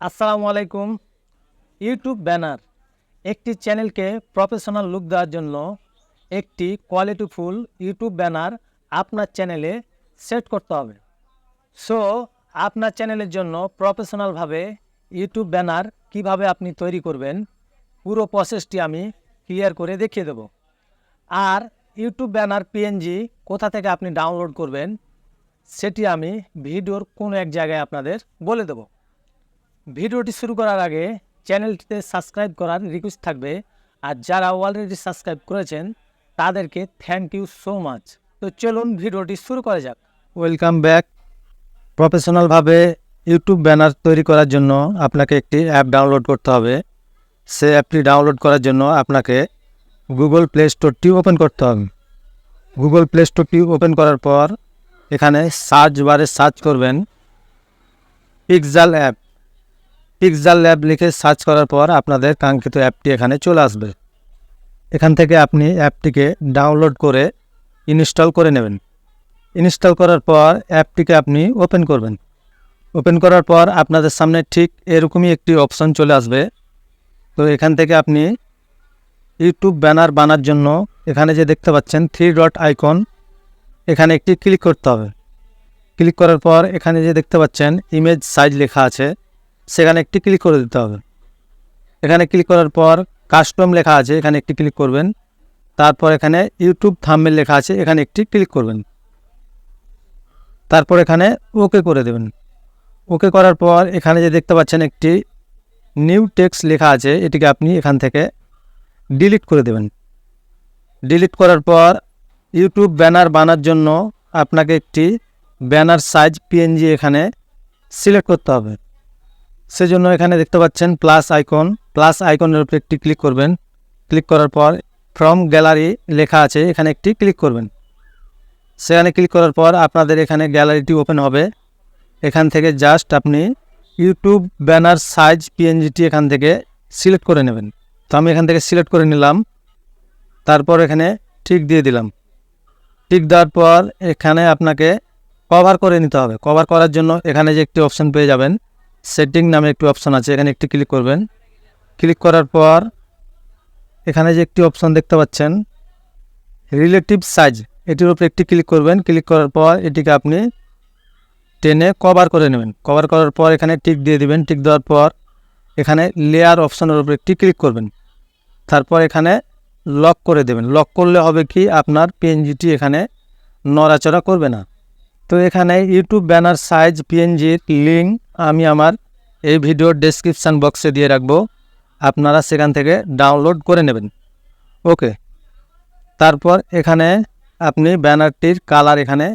আসসালামু আলাইকুম। YouTube banner একটি চ্যানেলকে প্রফেশনাল লুক দেওয়ার জন্য একটি কোয়ালিটিফুল ইউটিউব ব্যানার আপনার চ্যানেলে সেট করতে হবে। সো আপনার চ্যানেলের জন্য প্রফেশনালভাবে ইউটিউব ব্যানার কিভাবে আপনি তৈরি করবেন পুরো প্রসেসটি আমি ক্লিয়ার করে দেখিয়ে দেব। আর ইউটিউব ব্যানার পিএনজি কোথা থেকে আপনি ডাউনলোড করবেন সেটি আমি ভিডিওর কোনো এক জায়গায় আপনাদের বলে দেব। ভিডিওটি শুরু করার আগে চ্যানেলটিতে সাবস্ক্রাইব করার রিকোয়েস্ট থাকবে, আর যারা অলরেডি সাবস্ক্রাইব করেছেন তাদেরকে থ্যাংক ইউ সো মাচ। তো চলুন ভিডিওটি শুরু করা যাক। Welcome back. প্রফেশনালভাবে ইউটিউব ব্যানার তৈরি করার জন্য আপনাকে একটি অ্যাপ ডাউনলোড করতে হবে। সেই অ্যাপটি ডাউনলোড করার জন্য আপনাকে গুগল প্লে স্টোরটি ওপেন করতে হবে। গুগল প্লে স্টোরটি ওপেন করার পর এখানে সার্চ বারে সার্চ করবেন পিক্সেল অ্যাপ। পিক্সেল ল্যাব লিখে সার্চ করার পর আপনাদের কাঙ্ক্ষিত অ্যাপটি এখানে চলে আসবে। এখান থেকে আপনি অ্যাপটিকে ডাউনলোড করে ইনস্টল করে নেবেন। ইনস্টল করার পর অ্যাপটিকে আপনি ওপেন করবেন। ওপেন করার পর আপনাদের সামনে ঠিক এরকমই একটি অপশন চলে আসবে। তো এখান থেকে আপনি ইউটিউব ব্যানার বানার জন্য এখানে যে দেখতে পাচ্ছেন 3 ডট আইকন, এখানে একটি ক্লিক করতে হবে। ক্লিক করার পর এখানে যে দেখতে পাচ্ছেন ইমেজ সাইজ লেখা আছে, সেখানে একটি ক্লিক করে দিতে হবে। এখানে ক্লিক করার পর কাস্টম লেখা আছে, এখানে একটি ক্লিক করবেন। তারপর এখানে ইউটিউব থাম্বনেল লেখা আছে, এখানে একটি ক্লিক করবেন। তারপর এখানে ওকে করে দেবেন। ওকে করার পর এখানে যে দেখতে পাচ্ছেন একটি নিউ টেক্সট লেখা আছে, এটিকে আপনি এখান থেকে ডিলিট করে দেবেন। ডিলিট করার পর ইউটিউব ব্যানার বানার জন্য আপনাকে একটি ব্যানার সাইজ পিএনজি এখানে সিলেক্ট করতে হবে। সেজন্য এখানে দেখতে পাচ্ছেন প্লাস আইকনের উপরে একটি ক্লিক করবেন। ক্লিক করার পর ফ্রম গ্যালারি লেখা আছে, এখানে একটি ক্লিক করবেন। সেখানে ক্লিক করার পর আপনাদের এখানে গ্যালারিটি ওপেন হবে। এখান থেকে জাস্ট আপনি ইউটিউব ব্যানার সাইজ পিএনজিটি এখান থেকে সিলেক্ট করে নেবেন। তো আমি এখান থেকে সিলেক্ট করে নিলাম। তারপর এখানে টিক দিয়ে দিলাম। টিক দেওয়ার পর এখানে আপনাকে কভার করে নিতে হবে। কভার করার জন্য এখানে যে একটি অপশন পেয়ে যাবেন, সেটিং নামে একটি অপশন আছে, এখানে একটি ক্লিক করবেন। ক্লিক করার পর এখানে যে একটি অপশন দেখতে পাচ্ছেন রিলেটিভ সাইজ, এটির উপরে একটি ক্লিক করবেন। ক্লিক করার পর এটিকে আপনি টেনে কভার করে নেবেন। কভার করার পর এখানে টিক দিয়ে দিবেন। টিক দেওয়ার পর এখানে লেয়ার অপশনের উপরে একটি ক্লিক করবেন। তারপর এখানে লক করে দেবেন। লক করলে হবে কি, আপনার পিএনজিটি এখানে নড়াচড়া করবে না। তো এখানে ইউটিউব ব্যানার সাইজ পিএনজির লিঙ্ক আমি আমার এই ভিডিওর ডেসক্রিপশান বক্সে দিয়ে রাখবো, আপনারা সেখান থেকে ডাউনলোড করে নেবেন। ওকে। তারপর এখানে আপনি ব্যানারটির কালার এখানে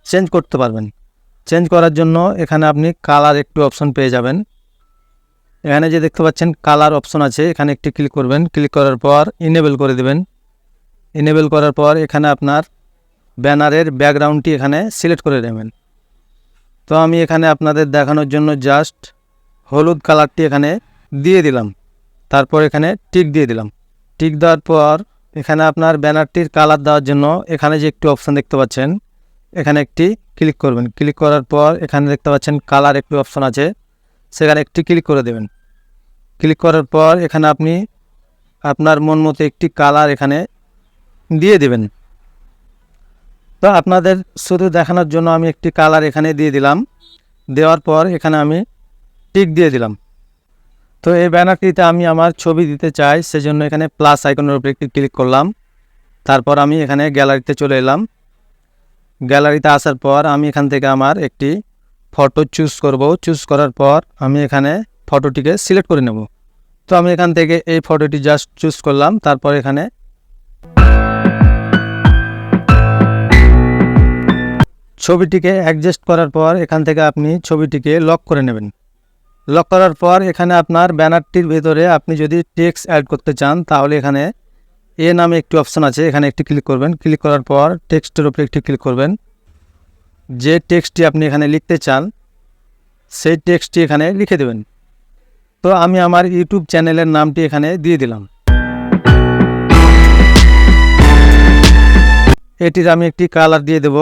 চেঞ্জ করতে পারবেন। চেঞ্জ করার জন্য এখানে আপনি কালার একটু অপশন পেয়ে যাবেন। এখানে যে দেখতে পাচ্ছেন কালার অপশন আছে, এখানে একটি ক্লিক করবেন। ক্লিক করার পর ইনেবল করে দেবেন। ইনেবল করার পর এখানে আপনার ব্যানারের ব্যাকগ্রাউন্ডটি এখানে সিলেক্ট করে নেবেন। তো আমি এখানে আপনাদের দেখানোর জন্য জাস্ট হলুদ কালারটি এখানে দিয়ে দিলাম। তারপর এখানে টিক দিয়ে দিলাম। টিক দেওয়ার পর এখানে আপনার ব্যানারটির কালার দেওয়ার জন্য এখানে যে একটি অপশান দেখতে পাচ্ছেন, এখানে একটি ক্লিক করবেন। ক্লিক করার পর এখানে দেখতে পাচ্ছেন কালার একটি অপশান আছে, সেখানে একটি ক্লিক করে দেবেন। ক্লিক করার পর এখানে আপনি আপনার মন মতো একটি কালার এখানে দিয়ে দেবেন। তো আপনাদের শুধু দেখানোর জন্য আমি একটি কালার এখানে দিয়ে দিলাম। দেওয়ার পর এখানে আমি টিক দিয়ে দিলাম। তো এই ব্যানারটিতে আমি আমার ছবি দিতে চাই, সেজন্য এখানে প্লাস আইকনের উপরে একটি ক্লিক করলাম। তারপর আমি এখানে গ্যালারিতে চলে এলাম। গ্যালারিতে আসার পর আমি এখান থেকে আমার একটি ফটো চুজ করব। চুজ করার পর আমি এখানে ফটোটিকে সিলেক্ট করে নেব। তো আমি এখান থেকে এই ফটোটি জাস্ট চুজ করলাম। তারপর এখানে ছবিটিকে অ্যাডজাস্ট করার পর এখান থেকে আপনি ছবিটিকে লক করে নেবেন। লক করার পর এখানে আপনার ব্যানারটির ভেতরে আপনি যদি টেক্সট অ্যাড করতে চান, তাহলে এখানে এ নামে একটি অপশান আছে, এখানে একটি ক্লিক করবেন। ক্লিক করার পর টেক্সটের উপরে একটি ক্লিক করবেন। যে টেক্সটটি আপনি এখানে লিখতে চান সেই টেক্সটটি এখানে লিখে দেবেন। তো আমি আমার ইউটিউব চ্যানেলের নামটি এখানে দিয়ে দিলাম। এটির আমি একটি কালার দিয়ে দেব।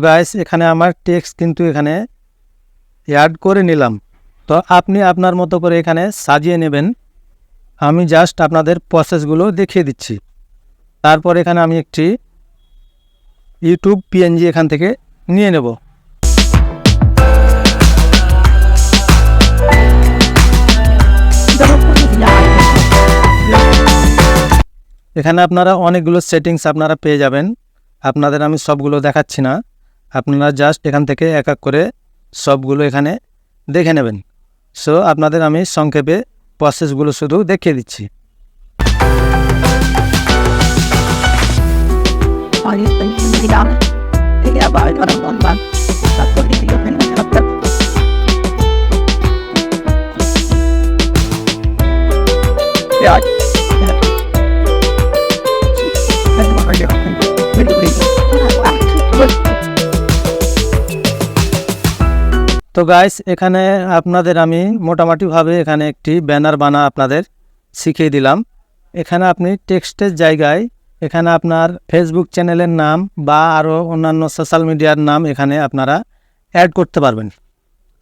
গাইস এখানে আমার টেক্সট কিন্তু এখানে অ্যাড করে নিলাম। তো আপনি আপনার মতো করে এখানে সাজিয়ে নেবেন। আমি জাস্ট আপনাদের প্রসেসগুলো দেখিয়ে দিচ্ছি। তারপর এখানে আমি একটি ইউটিউব পিএনজি এখান থেকে নিয়ে নেব। এখানে আপনারা অনেকগুলো সেটিংস আপনারা পেয়ে যাবেন। আপনাদের আমি সবগুলো দেখাচ্ছি না, আপনারা জাস্ট এখান থেকে এক এক করে সবগুলো এখানে দেখে নেবেন। সো আপনাদের আমি সংক্ষেপে প্রসেসগুলো শুধু দেখিয়ে দিচ্ছি। তো গাইস এখানে আপনাদের আমি মোটামুটিভাবে এখানে একটি ব্যানার বানা আপনাদের শিখিয়ে দিলাম। এখানে আপনি টেক্সটের জায়গায় এখানে আপনার ফেসবুক চ্যানেলের নাম বা আরও অন্যান্য সোশ্যাল মিডিয়ার নাম এখানে আপনারা অ্যাড করতে পারবেন।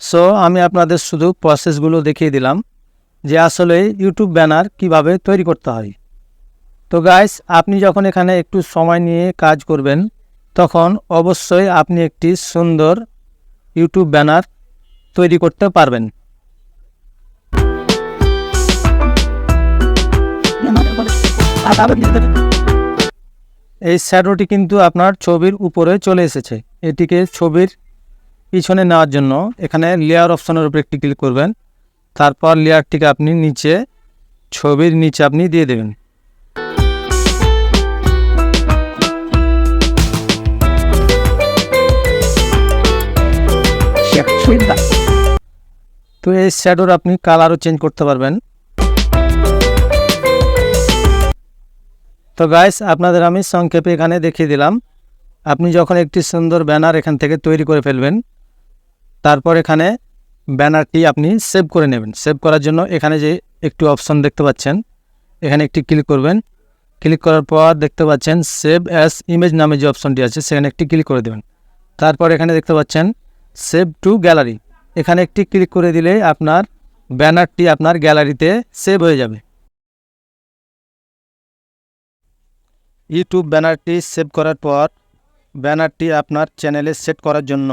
সো আমি আপনাদের শুধু প্রসেসগুলো দেখিয়ে দিলাম যে আসলে ইউটিউব ব্যানার কিভাবে তৈরি করতে হয়। তো গাইস আপনি যখন এখানে একটু সময় নিয়ে কাজ করবেন তখন অবশ্যই আপনি একটি সুন্দর ইউটিউব ব্যানার তৈরি করতে পারবেন। এই শ্যাডোটি কিন্তু আপনার ছবির উপরে চলে এসেছে। এটিকে ছবির পিছনে নেওয়ার জন্য এখানে লেয়ার অপশনের উপরে একটি ক্লিক করবেন। তারপর লেয়ারটিকে আপনি নিচে ছবির নিচে আপনি দিয়ে দেবেন। তো এই শ্যাডোর আপনি কালারও চেঞ্জ করতে পারবেন। তো গাইস আপনাদের আমি সংক্ষেপে এখানে দেখিয়ে দিলাম। আপনি যখন একটি সুন্দর ব্যানার এখান থেকে তৈরি করে ফেলবেন, তারপর এখানে ব্যানারটি আপনি সেভ করে নেবেন। সেভ করার জন্য এখানে যে একটি অপশন দেখতে পাচ্ছেন, এখানে একটি ক্লিক করবেন। ক্লিক করার পর দেখতে পাচ্ছেন সেভ অ্যাজ ইমেজ নামে যে অপশনটি আছে সেখানে একটি ক্লিক করে দেবেন। তারপর এখানে দেখতে পাচ্ছেন সেভ টু গ্যালারি, এখানে একটি ক্লিক করে দিলে আপনার ব্যানারটি আপনার গ্যালারিতে সেভ হয়ে যাবে। ইউটিউব ব্যানারটি সেভ করার পর ব্যানারটি আপনার চ্যানেলে সেট করার জন্য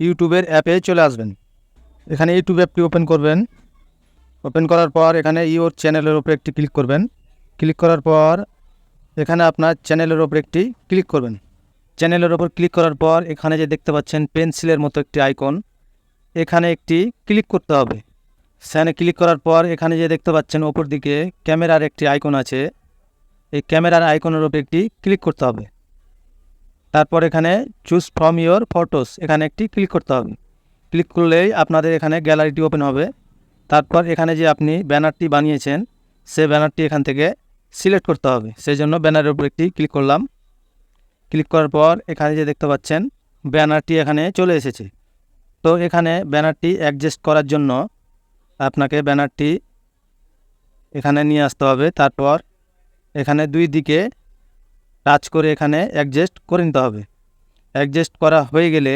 ইউটিউবের অ্যাপে চলে আসবেন। এখানে ইউটিউব অ্যাপটি ওপেন করবেন। ওপেন করার পর এখানে ইউর চ্যানেলের উপরে একটি ক্লিক করবেন। ক্লিক করার পর এখানে আপনার চ্যানেলের উপরে একটি ক্লিক করবেন। চ্যানেলের ওপর ক্লিক করার পর এখানে যে দেখতে পাচ্ছেন পেন্সিলের মতো একটি আইকন, এখানে একটি ক্লিক করতে হবে। সেখানে ক্লিক করার পর এখানে যে দেখতে পাচ্ছেন ওপর দিকে ক্যামেরার একটি আইকন আছে, এই ক্যামেরার আইকনের উপর একটি ক্লিক করতে হবে। তারপর এখানে চুজ ফ্রম ইয়োর ফটোস, এখানে একটি ক্লিক করতে হবে। ক্লিক করলেই আপনাদের এখানে গ্যালারিটি ওপেন হবে। তারপর এখানে যে আপনি ব্যানারটি বানিয়েছেন সে ব্যানারটি এখান থেকে সিলেক্ট করতে হবে। সেই জন্য ব্যানারের উপর একটি ক্লিক করলাম। ক্লিক করার পর এখানে যে দেখতে পাচ্ছেন ব্যানারটি এখানে চলে এসেছে। তো এখানে ব্যানারটি অ্যাডজাস্ট করার জন্য আপনাকে ব্যানারটি এখানে নিয়ে আসতে হবে। তারপর এখানে দুই দিকে টাচ করে এখানে অ্যাডজাস্ট করে নিতে হবে। অ্যাডজাস্ট করা হয়ে গেলে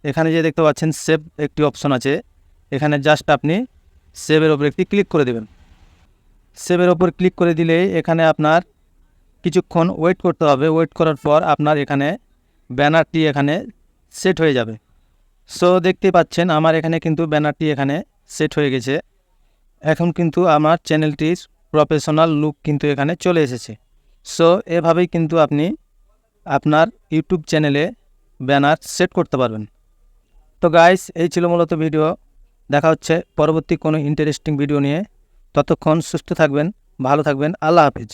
এখানে যে দেখতে পাচ্ছেন সেভ একটি অপশন আছে, এখানে জাস্ট আপনি সেভের ওপর একটি ক্লিক করে দেবেন। সেভের ওপর ক্লিক করে দিলে এখানে আপনার কিছুক্ষণ ওয়েট করতে হবে। ওয়েট করার পর আপনার এখানে ব্যানারটি এখানে সেট হয়ে যাবে। সো দেখতেই পাচ্ছেন আমার এখানে কিন্তু ব্যানারটি এখানে সেট হয়ে গেছে। এখন কিন্তু আমার চ্যানেলটির প্রফেশনাল লুক কিন্তু এখানে চলে এসেছে। সো এভাবেই কিন্তু আপনি আপনার ইউটিউব চ্যানেলে ব্যানার সেট করতে পারবেন। তো গাইস এই ছিল মূলত ভিডিও। দেখা হচ্ছে পরবর্তী কোনো ইন্টারেস্টিং ভিডিও নিয়ে। ততক্ষণ সুস্থ থাকবেন, ভালো থাকবেন। আল্লাহ হাফেজ।